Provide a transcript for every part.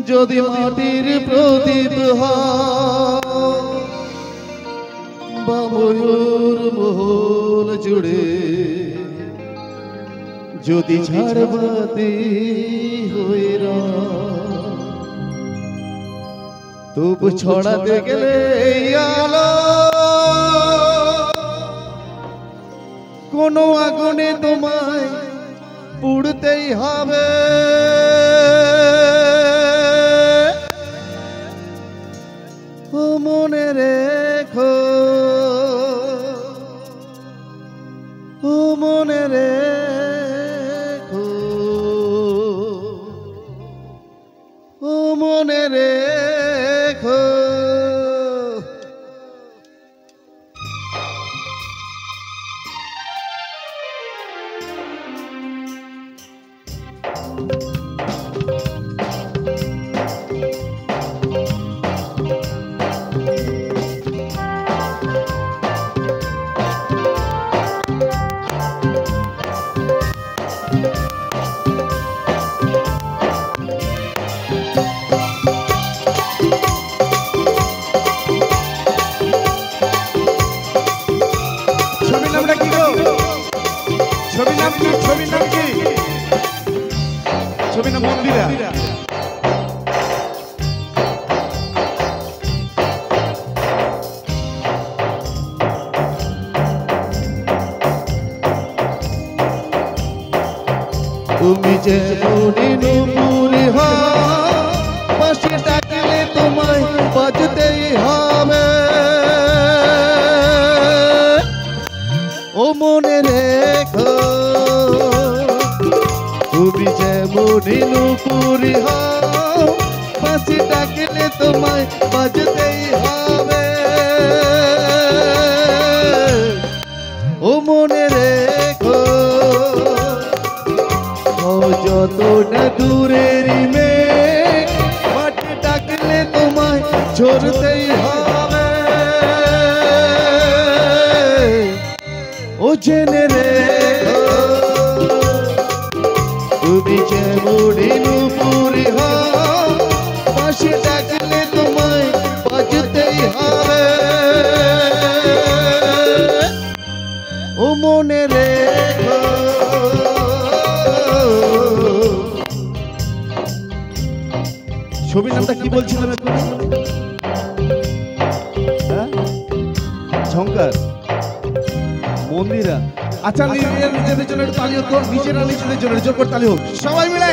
যদি মাটির প্রদীপ বা ময়ূর মহল জুড়ে যদি ঝাড়বাতি হয়ে তবু ছড়াতে গেলে আলো কোনো আগুনে তোমায় পুড়তেই হবে। ও মনে রেখো, ও মনে রেখো, ও মনে রেখো। ছবির নাম মন্দিরা। তুমি যেমন নুপুরি পাশে ডাকলে তোমায় বাজতেই হবে। ও মনে রেখো, তুমি যেমন নুপুরি পাশে ডাকলে তোমায় বাজতেই হবে। ও মনে রেখো, যত না দূরের মেঘ মাঠে ডাকলে তোমায় ঝরতেই হবে। ও জেনে রেখো, তুমি যেমন নুপুরি পাশে ডাকলে তোমায় বাজতেই হবে। ও মনে রেখো। ছবির নামটা কি বলছিলাম? ঝংকার, মন্দিরা। আচ্ছা, নিজেদের জন্য একটু তালি হোক, নিজেরা নিজেদের জন্য জোর করে তালি হোক সবাই মিলে।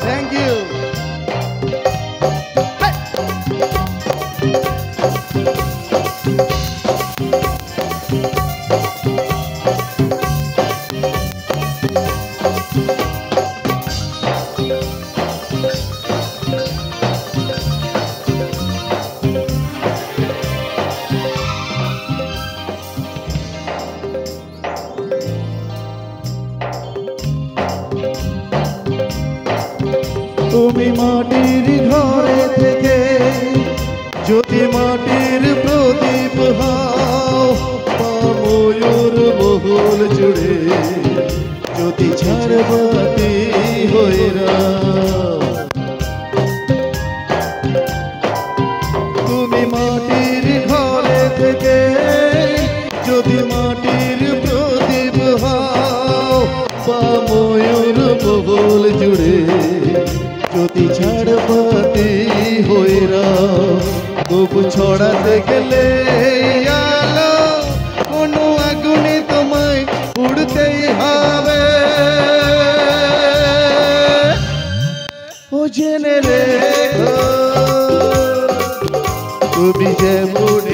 Thank you. তুমি মাটির ঘরে থেকে যদি মাটির প্রদীপ হও বা ময়ূর মহল জুড়ে যদি ঝাড়বাতি হয়ে তুমি মাটির ঘরে থেকে যদি মাটির প্রদীপ হও বা ময়ূর মহল জুড়ে যদি ঝাড়বাতি হয়ে তবু ছড়াতে গেলে আলো কোনো আগুনে তোমায় পুড়তেই হবে। ও জেনে রেখো, তুমি যেমন